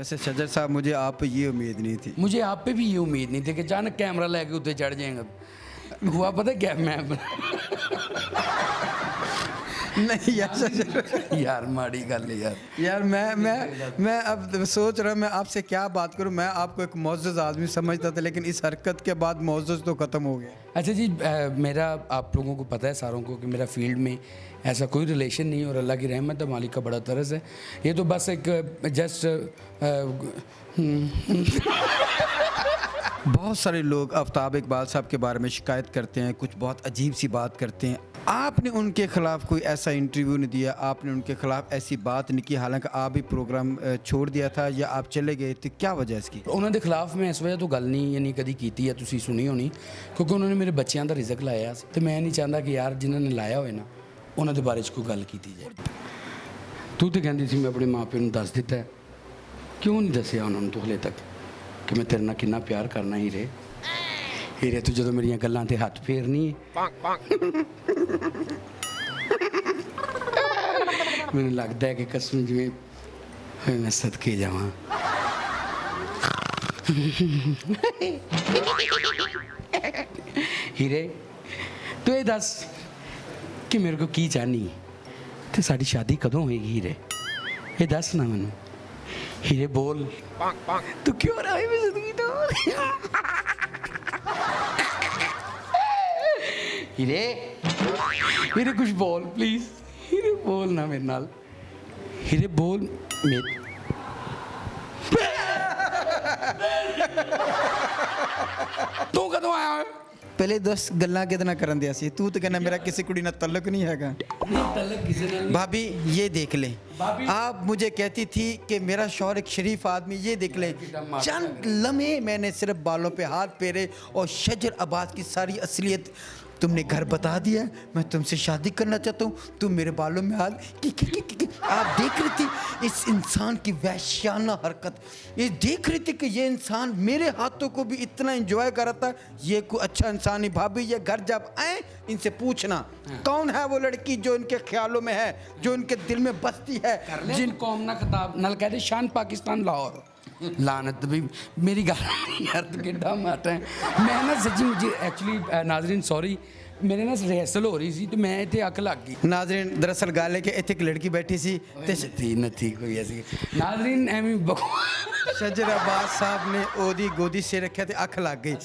वैसे शजर साहब मुझे आप पे ये उम्मीद नहीं थी। मुझे आप पे भी ये उम्मीद नहीं थी कि अचानक कैमरा लेके उत्ते चढ़ जाएगा। हुआ पता क्या मैं नहीं यार शजर यार माड़ी गल है यार। यार मैं अब सोच रहा हूँ मैं आपसे क्या बात करूँ। मैं आपको एक मोअज़्ज़ज़ आदमी समझता था, लेकिन इस हरकत के बाद मोअज़्ज़ज़ तो ख़त्म हो गया। अच्छा जी, मेरा आप लोगों को पता है सारों को कि मेरा फील्ड में ऐसा कोई रिलेशन नहीं है और अल्लाह की रहमत है, मालिक का बड़ा तरस है। ये तो बस एक जस्ट बहुत सारे लोग आफ्ताब इकबाल साहब के बारे में शिकायत करते हैं, कुछ बहुत अजीब सी बात करते हैं। आपने उनके खिलाफ कोई ऐसा इंटरव्यू नहीं दिया, आपने उनके खिलाफ ऐसी बात नहीं की, हालांकि आप भी प्रोग्राम छोड़ दिया था या आप चले गए थे, क्या वजह इसकी? ਉਹਨਾਂ ਦੇ ਖਿਲਾਫ ਮੈਂ ਇਸ ਵਜ੍ਹਾ ਤੋਂ ਗੱਲ ਨਹੀਂ ਯਾਨੀ ਕਦੀ ਕੀਤੀ ਹੈ, ਤੁਸੀਂ ਸੁਣੀ ਹੋਣੀ, ਕਿਉਂਕਿ ਉਹਨਾਂ ਨੇ ਮੇਰੇ ਬੱਚਿਆਂ ਦਾ ਰਿਜ਼ਕ ਲਾਇਆ ਸੀ ਤੇ ਮੈਂ ਨਹੀਂ ਚਾਹੁੰਦਾ ਕਿ ਯਾਰ ਜਿਨ੍ਹਾਂ ਨੇ ਲਾਇਆ ਹੋਵੇ ਨਾ ਉਹਨਾਂ ਦੇ ਬਾਰੇ 'ਚ ਕੋਈ ਗੱਲ ਕੀਤੀ ਜਾਏ। ਤੂੰ ਤੇ ਕਹਿੰਦੀ ਸੀ ਮੈਂ ਆਪਣੇ ਮਾਪਿਆਂ ਨੂੰ ਦੱਸ ਦਿੱਤਾ, ਕਿਉਂ ਨਹੀਂ ਦੱਸਿਆ ਉਹਨਾਂ ਨੂੰ ਤੂੰ ਹਲੇ ਤੱਕ ਕਿ ਮੈਂ ਤੇਰੇ ਨਾਲ ਕਿੰਨਾ ਪਿਆਰ ਕਰਨਾ ਹੀਰੇ? ਹੀਰੇ ਤੂੰ ਜਦੋਂ ਮੇਰੀਆਂ ਗੱਲਾਂ ਤੇ ਹੱਥ ਫੇਰਨੀ ਹੈ ਮੈਨੂੰ ਲੱਗਦਾ ਹੈ ਕਿ ਕਸਮ ਜਿਵੇਂ ਮੈਂ ਸਦਕੇ ਜਾਵਾਂ। ਹੀਰੇ ਤੂੰ ਇਹ ਦੱਸ ਕਿ ਮੇਰੇ ਕੋ ਕੀ ਚਾਹਨੀ ਤੇ ਸਾਡੀ ਸ਼ਾਦੀ ਕਦੋਂ ਹੋਏਗੀ? ਹੀਰੇ ਇਹ ਦੱਸ ਨਾ ਮੈਨੂੰ। ਹੀਰੇ बोल तू क्यों रहा है मेरी जिंदगी तो? हीरे हीरे कुछ बोल प्लीज। हीरे बोल ना मेरे नाल। हीरे बोल मेरे तू कदों आया है? पहले 10 गल्लां कितना करन दिया सी, तू तो कहना मेरा किसी कुड़ी ना तल्लक नहीं हैगा। नहीं तलक किसी ने नहीं। भाभी ये देख लें, भाभी। आप मुझे कहती थी कि मेरा शौहर एक शरीफ आदमी, ये देख लें चंद लम्हे मैंने सिर्फ बालों पे हाथ फेरे और शजर अब्बास की सारी असलियत तुमने घर बता दिया। मैं तुमसे शादी करना चाहता हूँ, तुम मेरे बालों में हाथ कि आप देख रही थी इस इंसान की वहशियाना हरकत, ये देख रही थी कि ये इंसान मेरे हाथों को भी इतना एंजॉय कर रहा था। ये कोई अच्छा इंसान नहीं। भाभी ये घर जब आए इनसे पूछना कौन है वो लड़की जो इनके ख्यालों में है, जो इनके दिल में बसती है, जिन कौम ना खिताब नल कहते शान पाकिस्तान लाहौर लानत भी मेरी गल यार तू किड्डा माटा है। मैं ना सच्ची मुझे एक्चुअली नाजरीन सॉरी मेरे ना रिहर्सल हो रही थी तो मैं इतने अक लग गई। नाजरीन दरअसल गल है कि इतने एक लड़की बैठी सी ते नहीं कोई ऐसी नाजरीन एवं शजर अब्बास साहब ने ओदी गोदी से रखा तो अख लग गई।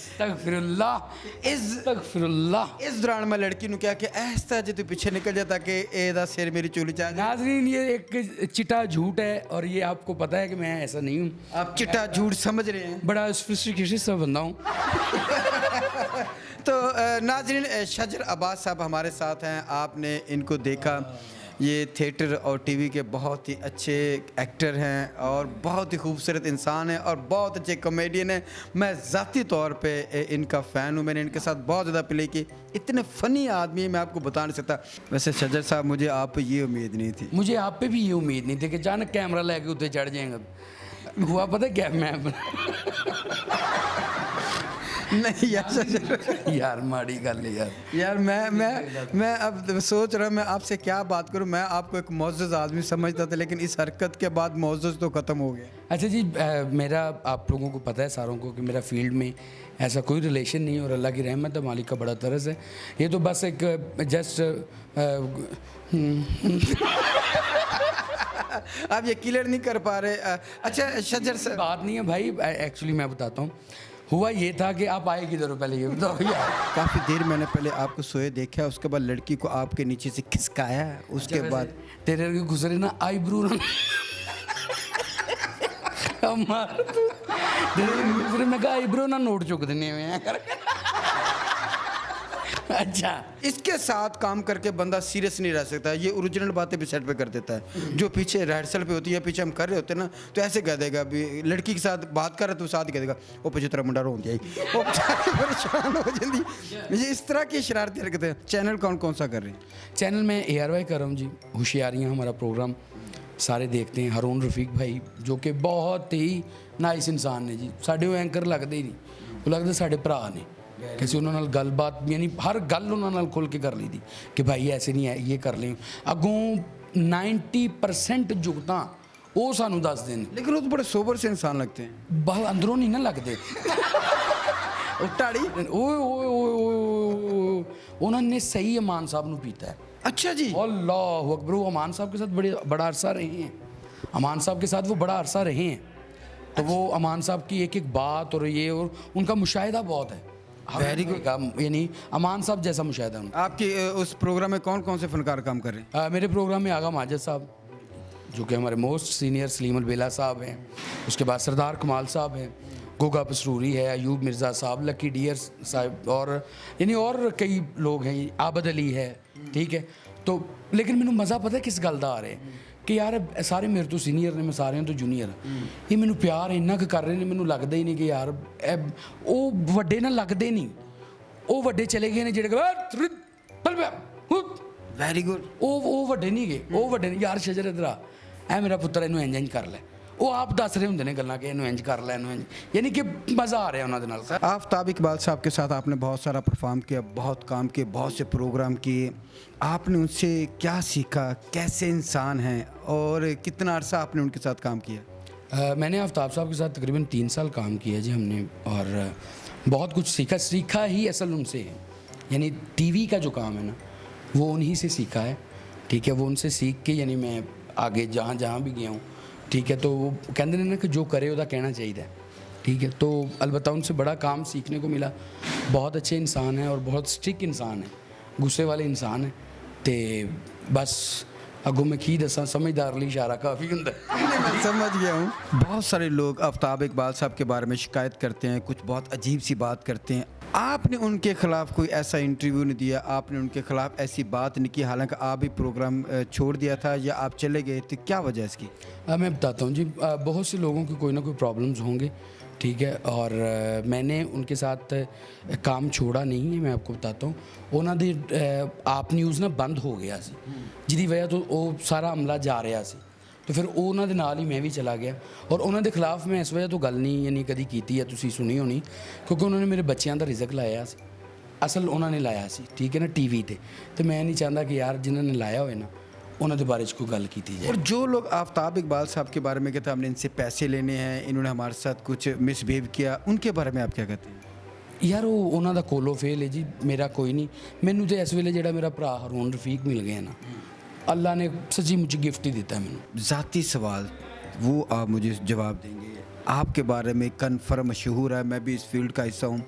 इस दौरान मैं लड़की ने कहा कि ऐसा जो तू पीछे निकल जा ताकि एदा सिर मेरी चोली च आ जाए। नाजरीन ये एक चिट्टा झूठ है और ये आपको पता है कि मैं ऐसा नहीं हूँ। आप चिट्टा झूठ समझ रहे हैं। बड़ा सोफिस्टिकेटेड सा बंदा हूँ। तो नाजरीन शजर अब्बास साहब हमारे साथ हैं। आपने इनको देखा, ये थिएटर और टीवी के बहुत ही अच्छे एक्टर हैं और बहुत ही खूबसूरत इंसान हैं और बहुत अच्छे कॉमेडियन हैं। मैं ज़ाती तौर पे इनका फ़ैन हूँ, मैंने इनके साथ बहुत ज़्यादा प्ले की। इतने फ़नी आदमी है मैं आपको बता नहीं सकता। वैसे शजर साहब मुझे आप पे ये उम्मीद नहीं थी। मुझे आप पे भी ये उम्मीद नहीं थी कि अचानक कैमरा लेके उत्ते चढ़ जाएगा। हुआ पता क्या मैं नहीं यार यार माड़ी गल है यार मैं अब सोच रहा हूँ मैं आपसे क्या बात करूँ। मैं आपको एक मोअज़्ज़ज़ आदमी समझता था, लेकिन इस हरकत के बाद मोअज़्ज़ज़ तो ख़त्म हो गया। अच्छा जी, मेरा आप लोगों को पता है सारों को कि मेरा फील्ड में ऐसा कोई रिलेशन नहीं है और अल्लाह की रहमत है, मालिक का बड़ा तरस है। ये तो बस एक जस्ट आप ये क्लियर नहीं कर पा रहे। अच्छा शजर से बात नहीं है भाई, एक्चुअली मैं बताता हूँ। हुआ ये था कि आप आए किधर हो पहले ये बताओ यार। काफ़ी देर मैंने पहले आपको सोए देखा, उसके बाद लड़की को आपके नीचे से खिसकाया, उसके बाद तेरे गुजरे ना आईब्रो ना तेरे मैं कहा आईब्रो ना नोट चुक देने में। अच्छा इसके साथ काम करके बंदा सीरियस नहीं रह सकता। ये ओरिजिनल बातें भी सेट पे कर देता है। जो पीछे रिहर्सल पे होती है, पीछे हम कर रहे होते हैं ना, तो ऐसे कह देगा अभी लड़की के साथ बात कर रहे तो साथ ही कह देगा वो पीछे तेरा मुंडा रोंदी आई वो परेशान हो जाती। ये इस तरह की शरारती हरकतें। चैनल कौन कौन सा कर रहे हैं? चैनल में ARY कर रहा हूँ जी, होशियारियाँ हमारा प्रोग्राम सारे देखते हैं। हारून रफीक भाई जो कि बहुत ही नाइस इंसान ने जी, साढ़े वो एंकर लगते ही नहीं, वो लगते साढ़े भरा ने। किसी उन्होंने गलबात यानी हर गल उन्होंने खुल के कर ली थी कि भाई ऐसे नहीं है, ये कर लें। अगों 90% जुगतां ਉਹ ਸਾਨੂੰ ਦੱਸਦੇ ਨੇ। लेकिन वो तो बड़े सोबर से इंसान लगते हैं। ਬਾਹਰ ਅੰਦਰੋਂ ਨਹੀਂ ਨਾ ਲੱਗਦੇ। वो टाड़ी। ਓਏ ਓਏ ਓਏ ਓਏ, ਉਹਨਾਂ ਨੇ ਸਹੀ ਅਮਾਨ ਸਾਹਿਬ ਨੂੰ ਪੀਤਾ है। अच्छा जी। अल्लाह अकबर, वो अमान साहब के साथ बड़ा अरसा रहे हैं। अमान साहब के साथ वो बड़ा अरसा रहे हैं, तो वो अमान साहब की एक एक बात और ये और उनका मुशाहिदा बहुत है। Very good। यानी अमान साहब जैसा मुशाहिदा उनका। आपके उस प्रोग्राम में कौन कौन से फनकार काम कर रहे हैं? मेरे प्रोग्राम में आगा माजिद साहब, जो कि हमारे मोस्ट सीनियर, सलीम अलबेला साहब हैं, उसके बाद सरदार कमाल साहब हैं, गोगा पसरूरी है, अयूब मिर्ज़ा साहब, लकी डियर साहब, और यानी और कई लोग हैं, आबद अली है, ठीक है। तो लेकिन मैंने मज़ा पता है किस गल दा आ रहा है कि यार सारे मेरे तो सीनियर ने, मैं सारे तो जूनीयर, ये मैंू प्यार इन्ना कुछ कर रहे हैं, मैनू लगता ही नहीं कि यार वो वड्डे ना लगते नहीं, वो वड्डे चले गए ने जेह्ड़े वेरी गुड। वो वड्डे नहीं गए, वो वड्डे नहीं यार शजर इधर आ, ऐ मेरा पुत्तर इनू इंज इंज कर लै, वो आप दस रहे होंगे ने गल्लां कि इनू इंज कर लै, इनू इंज, यानी कि मज़ा आ रहा है उन्होंने नाल। आफ्ताब इकबाल साहब के साथ आपने बहुत सारा परफॉर्म किया, बहुत काम किए, बहुत से प्रोग्राम किए। आपने उनसे क्या सीखा, कैसे इंसान हैं, और कितना अरसा आपने उनके साथ काम किया? मैंने आफ्ताब साहब के साथ तकरीबन 3 साल काम किया जी हमने, और बहुत कुछ सीखा ही असल उनसे है। यानी टीवी का जो काम है ना, वो उन्हीं से सीखा है, ठीक है। वो उनसे सीख के यानी मैं आगे जहाँ जहाँ भी गया हूँ, ठीक है। तो वो कहते हैं ना कि जो करे उदा कहना चाहिए, ठीक है। तो अलबत्ता उनसे बड़ा काम सीखने को मिला। बहुत अच्छे इंसान हैं और बहुत स्ट्रिक्ट इंसान है, गुस्से वाले इंसान है। तो बस अगों मैं की दसा, समझदार ली इशारा काफ़ी होंदा है। मैं समझ गया हूँ। बहुत सारे लोग आफ्ताब इकबाल साहब के बारे में शिकायत करते हैं, कुछ बहुत अजीब सी बात करते हैं। आपने उनके ख़िलाफ़ कोई ऐसा इंटरव्यू नहीं दिया, आपने उनके ख़िलाफ़ ऐसी बात नहीं की, हालांकि आप भी प्रोग्राम छोड़ दिया था या आप चले गए थे, क्या वजह है इसकी? मैं बताता हूँ जी, बहुत से लोगों के कोई ना कोई प्रॉब्लम्स होंगे, ठीक है। और मैंने उनके साथ काम छोड़ा नहीं है, मैं आपको बताता हूँ। उन्होंने दी आप न्यूज़ ना बंद हो गया सी, जिसकी वजह तो वो सारा अमला जा रहा सी, तो फिर उन्होंने नाल ही मैं भी चला गया। और उन्होंने खिलाफ मैं इस वजह तो गल नहीं यानी कभी की है, तुसी सुनी होनी, क्योंकि उन्होंने मेरे बच्चों का रिजक लाया सी, असल उन्होंने लाया सी, ठीक है ना, टीवी ते। तो मैं नहीं चाहता कि यार जिन्होंने लाया होए ना उन्होंने बारे कोई गल की जाए। और जो लोग आफ्ताब इकबाल साहब के बारे में कहते हैं हमने इनसे पैसे लेने हैं, इन्होंने हमारे साथ कुछ मिसबिहेव किया, उनके बारे में आप क्या कहते हैं? यार वो उन्हों का कोलो फेल है जी, मेरा कोई नहीं। मैनू तो इस वेले जो मेरा भरा हरून रफीक मिल गया ना, अल्लाह ने सच्ची मुझे गिफ्ट ही दिता है मैनू। ज़ाती सवाल वो आप मुझे जवाब देंगे। आपके बारे में कन्फर्म मशहूर है, मैं भी इस फील्ड का हिस्सा हूँ,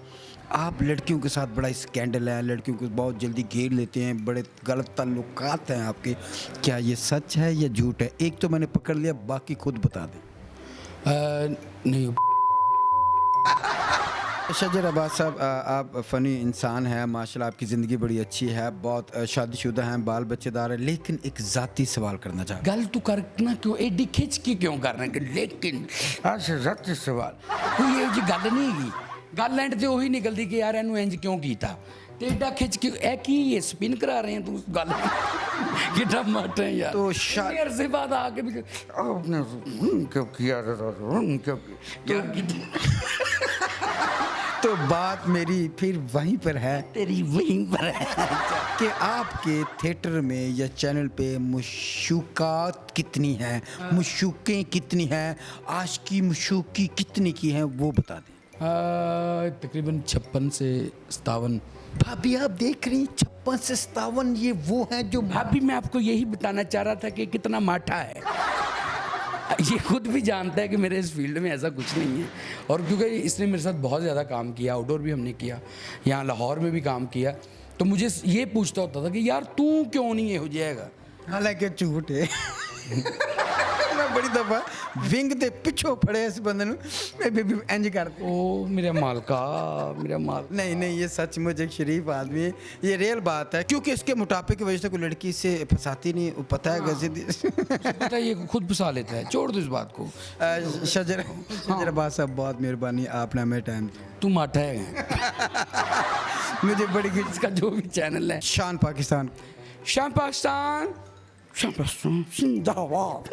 आप लड़कियों के साथ बड़ा स्कैंडल है, लड़कियों को बहुत जल्दी घेर लेते हैं, बड़े गलत ताल्लुकात हैं आपके, क्या ये सच है या झूठ है? एक तो मैंने पकड़ लिया, बाकी खुद बता दें। नहीं शजर अब्बास साहब, आप फ़नी इंसान हैं माशाल्लाह, आपकी ज़िंदगी बड़ी अच्छी है, बहुत शादीशुदा हैं, बाल बच्चेदार हैं, लेकिन एक ज़ाती सवाल करना चाहता गल तू करना क्यों एडी खिंच के क्यों करना कि लेकिन अच्छा ज़ाती सवाल कोई ये जी गल नहीं हैगी। गल एंड ते वही निकलती कि यार इनू इंज क्यों कीता, ते एडा खिंच के ए की ये स्पिन करा रहे हैं तू गल कितना मट है यार। तो यार से बाद आके भी आपने क्यों किया क्यों तो बात मेरी फिर वहीं पर है, तेरी वहीं पर है कि आपके थिएटर में या चैनल पे मशूकात कितनी हैं, मशूकें कितनी हैं, आशिकी मशूकी कितनी की हैं, वो बता दें। तकरीबन 56 से 57। भाभी आप देख रही 56 से 57, ये वो हैं जो भाभी मैं आपको यही बताना चाह रहा था कि कितना माठा है। ये खुद भी जानता है कि मेरे इस फील्ड में ऐसा कुछ नहीं है, और क्योंकि इसने मेरे साथ बहुत ज़्यादा काम किया, आउटडोर भी हमने किया, यहाँ लाहौर में भी काम किया, तो मुझे ये पूछता होता था कि यार तू क्यों नहीं ये हो जाएगा, हालांकि झूठ है। मैं बड़ी दफा विंग दे पिछो फड़े इस बंदे नु मैं भी इंज कर ओ मेरा मालका मेरा माल। नहीं नहीं, ये सचमुच एक शरीफ आदमी है, ये रियल बात है, क्योंकि इसके मोटापे की वजह से कोई लड़की से फंसाती नहीं, वो पता है कैसे पता है, ये खुद फंसा लेता है, छोड़ दो इस बात को। शजर अब्बास साहब बहुत मेहरबानी, आपने हमें टाइम दिया। तू माठा है मुझे बड़ी इसका जो भी चैनल है। शान पाकिस्तान, शान पाकिस्तान, शान पाकिस्तान जिंदाबाद।